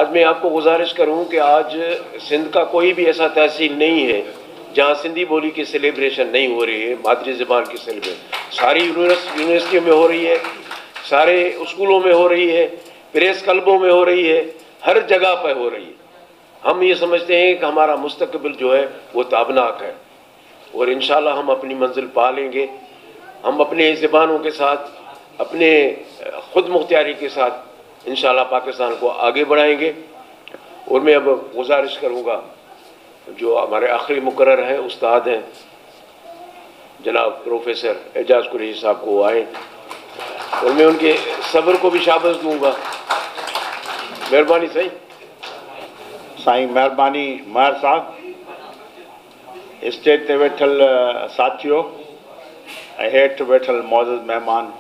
आज मैं आपको गुजारिश करूं कि आज सिंध का कोई भी ऐसा तहसील नहीं है जहां सिंधी बोली की सेलिब्रेशन नहीं हो रही है। मादरी ज़बान की सेलिब्रेशन सारी यूनिवर्सिटियों में हो रही है, सारे स्कूलों में हो रही है, प्रेस क्लबों में हो रही है, हर जगह पर हो रही है। हम ये समझते हैं कि हमारा मुस्तकबिल जो है वो ताबनाक है और इंशाल्लाह हम अपनी मंजिल पा लेंगे। हम अपने ज़बानों के साथ, अपने ख़ुद मुख्तियारी के साथ इंशाल्लाह पाकिस्तान को आगे बढ़ाएंगे। और मैं अब गुजारिश करूँगा जो हमारे आखिरी मुकर्रर हैं, उस्ताद हैं जनाब प्रोफेसर एजाज कुरैशी साहब को आए और मैं उनके सब्र को भी शाबाश दूँगा। मेहरबानी साईं, मेहरबानी महर साहब। स्टेज ते वेठल साथियों, हेठि वेठल मौजूद मेहमान,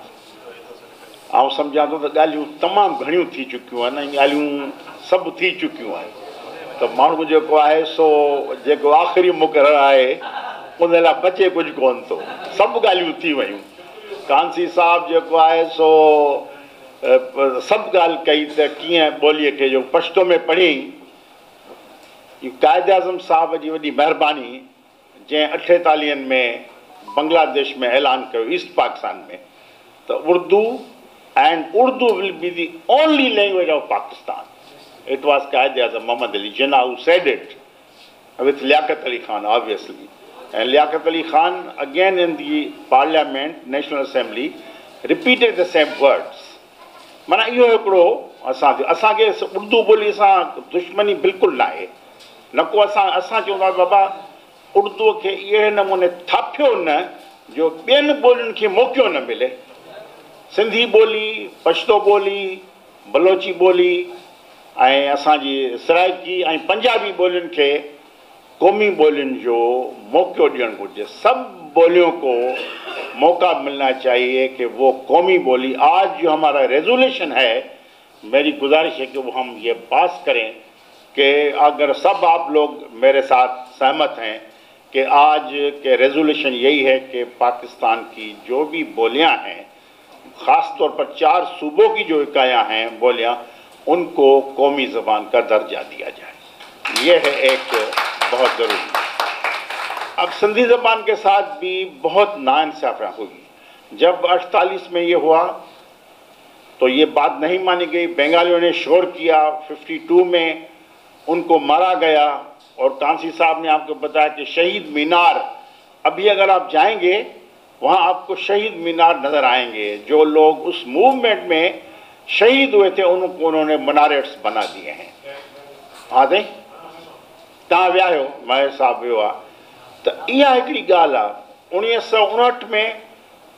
आउं सम्झां थो त ॻाल्हियूं तमामु घणियूं थी चुकियूं आहिनि, ॻाल्हियूं सभु थी चुकियूं आहिनि। त माण्हू जेको आहे सो जेको आख़िरी मुक़ररु आहे उन लाइ बचे कुझु कोन थो, सभु ॻाल्हियूं थी वियूं। कांसी साहिबु जेको आहे सो सभु ॻाल्हि कई त कीअं ॿोलीअ खे जो पश्तो में पढ़ी। क़ाइद आज़म साहिब जी वॾी महिरबानी जंहिं 48 में बांग्लादेश में ऐलान कयो, ईस्ट पाकिस्तान में, त Urdu and Urdu will be the only language of Pakistan. It was Qaid Azam Muhammad Ali Jinnah who said it with Liaquat Ali Khan, obviously. And Liaquat Ali Khan, again in the Parliament, National Assembly, repeated the same words. माना इहो हिकिड़ो असांखे उर्दू ॿोली सां दुश्मनी बिल्कुलु न आहे, न को असां चऊं था बाबा उर्दूअ खे अहिड़े नमूने थापियो न जो ॿियनि ॿोलियुनि खे मौक़ो न मिले। सिंधी ॿोली, पश्तो ॿोली, बलोची ॿोली ऐं असांजी सराइकी ऐं पंजाबी ॿोलियुनि खे क़ौमी ॿोलियुनि जो मौक़ो ॾियणु घुरिजे। सब बोलियों को मौका मिलना चाहिए कि वो कौमी बोली, आज जो हमारा रेजोल्यूशन है, मेरी गुजारिश है कि वो हम ये पास करें कि अगर सब आप लोग मेरे साथ सहमत हैं कि आज के रेजोल्यूशन यही है कि पाकिस्तान की जो भी बोलियां हैं, ख़ास तौर पर 4 सूबों की जो इकाइयाँ हैं बोलियां, उनको कौमी ज़बान का दर्जा दिया जाए। ये है एक बहुत ज़रूरी। अब सिंधी ज़बान के साथ भी बहुत नाइंसाफ़ी हुई। जब 48 में ये हुआ तो ये बात नहीं मानी गई, बंगालियों ने शोर किया, 52 में उनको मारा गया। और कांसी साहब ने आपको बताया कि शहीद मीनार, अभी अगर आप जाएंगे वहाँ आपको शहीद मीनार नज़र आएंगे। जो लोग उस मूवमेंट में शहीद हुए थे उनको उन्होंने मनारेट्स बना दिए हैं। हाँ दे तव्हां विया आहियो, महर साहब वियो आहे। त इहा हिकिड़ी ॻाल्हि आहे। 1959 में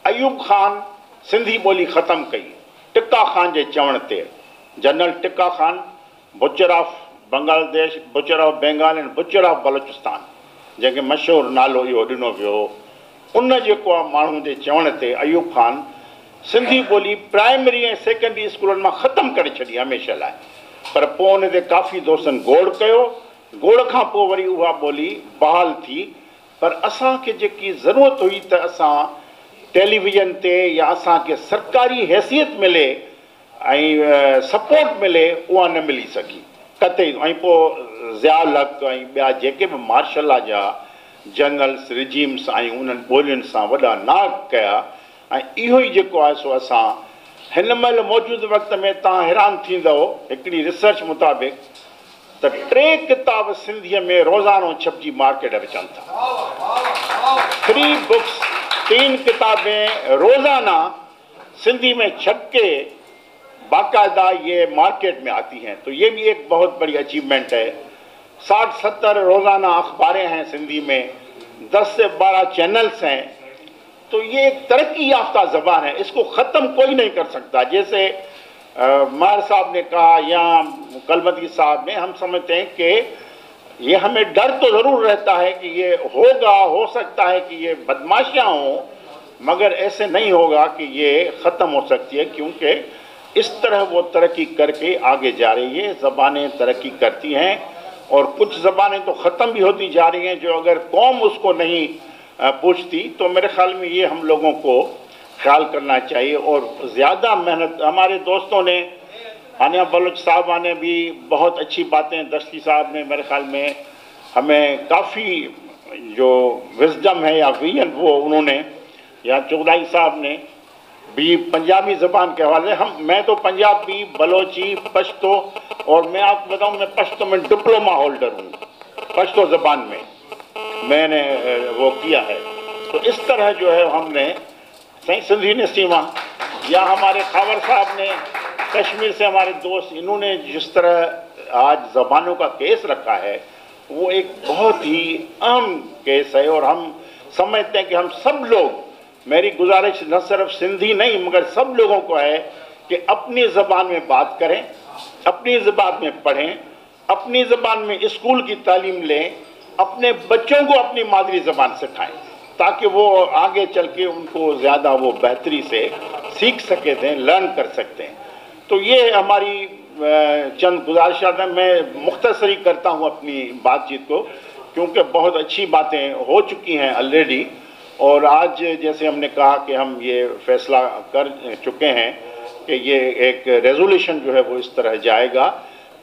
अयूब ख़ान सिंधी ॿोली ख़तमु कई, टिक्का ख़ान जे चवण ते। General Tikka Khan, butcher of Bangladesh, butcher of Bengal and butcher of Balochistan, जंहिंखे मशहूरु नालो इहो ॾिनो वियो, उन जेको आहे माण्हू जे चवण ते अयूब ख़ान सिंधी ॿोली प्राइमरी ऐं सेकेंडरी स्कूलनि मां ख़तमु करे छॾी हमेशह लाइ। पर पोइ उन ते काफ़ी दोस्तनि गोड़ कयो, गोड़ खां पोइ वरी उहा ॿोली बहाल थी। पर असांखे जेकी ज़रूरत हुई त असां टेलीविज़न ते या असांखे सरकारी हैसियत मिले ऐं सपोर्ट मिले, उहा न मिली सघी कतई। ऐं पोइ ज़ियाउल हक़ ऐं ॿिया जेके बि मार्शल लॉ जा जनरल्स, रिजीम्स ऐं उन्हनि ॿोलियुनि सां वॾा नाग कया। ऐं इहो ई जेको आहे सो असां हिन महिल मौजूदु वक़्त में तव्हां हैरान थींदव, हिकिड़ी रिसर्च मुताबिक़ त 3 किताब सिंधीअ में रोज़ानो छपजी मार्केट में अचनि था। 3 बुक्स, 3 किताबें रोज़ाना सिंधी में छप के बाकायदा ये मार्केट में आती हैं। तो ये भी एक बहुत बड़ी अचीवमेंट है। 60-70 रोज़ाना अखबारें हैं सिंधी में, 10 से 12 चैनल्स हैं। तो ये एक तरक्की याफ्ता ज़बान है, इसको ख़त्म कोई नहीं कर सकता। जैसे महर साहब ने कहा या कलमती साहब ने, हम समझते हैं कि ये हमें डर तो ज़रूर रहता है कि ये होगा, हो सकता है कि ये बदमाशियाँ हों, मगर ऐसे नहीं होगा कि ये ख़त्म हो सकती है, क्योंकि इस तरह वो तरक्की करके आगे जा रही है। ज़बानें तरक्की करती हैं और कुछ ज़बानें तो ख़त्म भी होती जा रही हैं, जो अगर कौम उसको नहीं पूछती। तो मेरे ख्याल में ये हम लोगों को ख्याल करना चाहिए और ज़्यादा मेहनत। हमारे दोस्तों ने हानिया बलोच साहबा ने भी बहुत अच्छी बातें, दस्ती साहब ने मेरे ख्याल में हमें काफ़ी जो विजडम है या विजन वो उन्होंने, या चौधरी साहब ने भी पंजाबी ज़बान के हवाले मैं तो पंजाबी, बलोची, पश्तो, और मैं आपको बताऊं मैं पश्तो में डिप्लोमा होल्डर हूँ, पश्तो ज़बान में मैंने वो किया है। तो इस तरह जो है हमने सिंधी ने सीमा, या हमारे खावर साहब ने कश्मीर से हमारे दोस्त, इन्होंने जिस तरह आज ज़बानों का केस रखा है वो एक बहुत ही अहम केस है। और हम समझते हैं कि हम सब लोग, मेरी गुजारिश न सिर्फ सिंधी नहीं मगर सब लोगों को है कि अपनी ज़बान में बात करें, अपनी ज़बान में पढ़ें, अपनी ज़बान में स्कूल की तालीम लें, अपने बच्चों को अपनी मादरी ज़बान सिखाएं ताकि वो आगे चल के उनको ज़्यादा वो बेहतरी से सीख सकते हैं, लर्न कर सकते हैं। तो ये हमारी चंद गुजारिशात हैं। मैं मुख्तसरी करता हूँ अपनी बातचीत को, क्योंकि बहुत अच्छी बातें हो चुकी हैं ऑलरेडी, और आज जैसे हमने कहा कि हम ये फैसला कर चुके हैं कि ये एक रेजोल्यूशन जो है वो इस तरह जाएगा।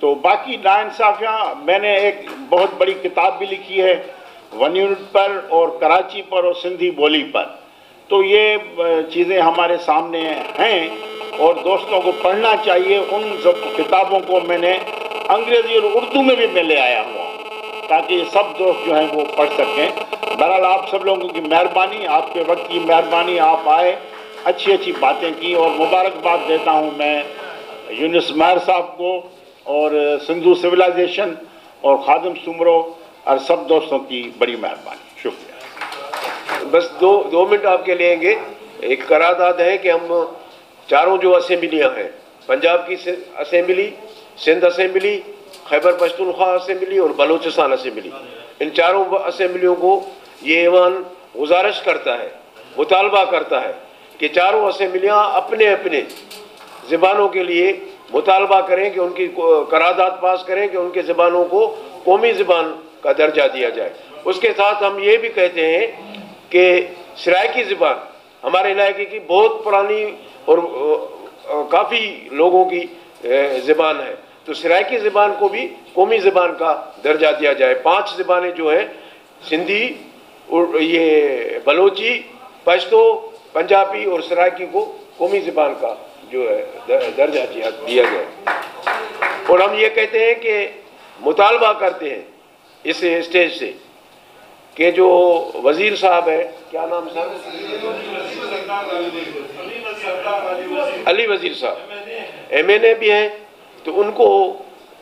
तो बाकी नाइंसाफ़ियाँ, मैंने एक बहुत बड़ी किताब भी लिखी है 1 यूनिट पर और कराची पर और सिंधी बोली पर। तो ये चीज़ें हमारे सामने हैं और दोस्तों को पढ़ना चाहिए। उन सब किताबों को मैंने अंग्रेज़ी और उर्दू में भी मैं ले आया हूँ ताकि सब दोस्त जो हैं वो पढ़ सकें। बहरहाल आप सब लोगों की मेहरबानी, आपके वक्त की मेहरबानी, आप आए, अच्छी अच्छी बातें की, और मुबारकबाद देता हूँ मैं यूनुस महर साहब को और सिंधु सिविलाइजेशन और खादिम सुमरो और सब दोस्तों की बड़ी मेहरबानी, शुक्रिया। बस दो मिनट आपके लेंगे। एक करारदाद है कि हम चारों जो असेंबलियाँ हैं, पंजाब की assembly, Sindh assembly, Khyber Pakhtunkhwa assembly और बलूचिस्तान असेंबली, इन चारों असेंबलियों को ये ऐवान गुजारिश करता है, मुतालबा करता है कि चारों असेंबलियाँ अपने अपने ज़बानों के लिए मुतालबा करें कि उनकी करारदाद पास करें कि उनके ज़बानों को कौमी ज़बान का दर्जा दिया जाए। उसके साथ हम ये भी कहते हैं कि सराइकी ज़बान हमारे इलाके की बहुत पुरानी और काफ़ी लोगों की ज़बान है, तो सराइकी ज़बान को भी कौमी ज़बान का दर्जा दिया जाए। 5 ज़बानें जो हैं, सिंधी, ये बलोची, पश्तो, पंजाबी और सराइकी को कौमी ज़बान का जो है दर्जा दिया जाए। और हम ये कहते हैं कि मुतालबा करते हैं इस स्टेज से कि जो वज़ीर साहब है, क्या नाम साहब, अली वज़ीर साहब MNA भी हैं, तो उनको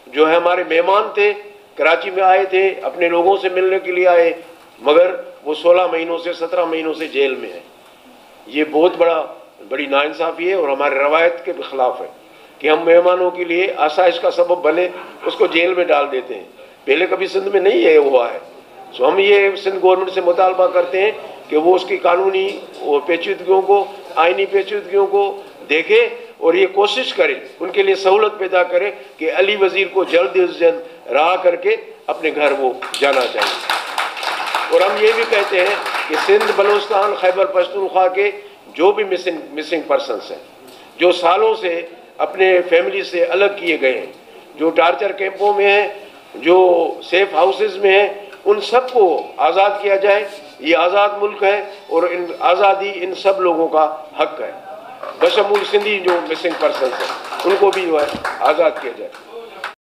जो है हमारे मेहमान थे, कराची में आए थे, अपने लोगों से मिलने के लिए आए, मगर वो 16 महीनों से 17 महीनों से जेल में है। ये बहुत बड़ी नाइंसाफ़ी है और हमारे रवायत के ख़िलाफ़ है कि हम मेहमानों के लिए आसाइश का सबब बने उसको जेल में डाल देते हैं। पहले कभी सिंध में नहीं है हुआ है। सो हम ये सिंध गवर्नमेंट से मुतालबा करते हैं कि वो उसकी कानूनी पेचीदगियों को, आइनी पेचीदगियों को देखे और ये कोशिश करे, उनके लिए सहूलत पैदा करे कि अली वज़ीर को जल्द से जल्द रहा करके अपने घर वो जाना चाहिए। और हम ये भी कहते हैं कि सिंध, बलूचिस्तान, खैबर पख्तूनख्वा के जो भी मिसिंग पर्सनस हैं, जो सालों से अपने फैमिली से अलग किए गए हैं, जो टार्चर कैंपों में हैं, जो सेफ हाउसेस में हैं, उन सबको आज़ाद किया जाए। ये आज़ाद मुल्क है और इन आज़ादी इन सब लोगों का हक है, बशमूल सिंधी जो मिसिंग पर्सनस हैं उनको भी जो है आज़ाद किया जाए।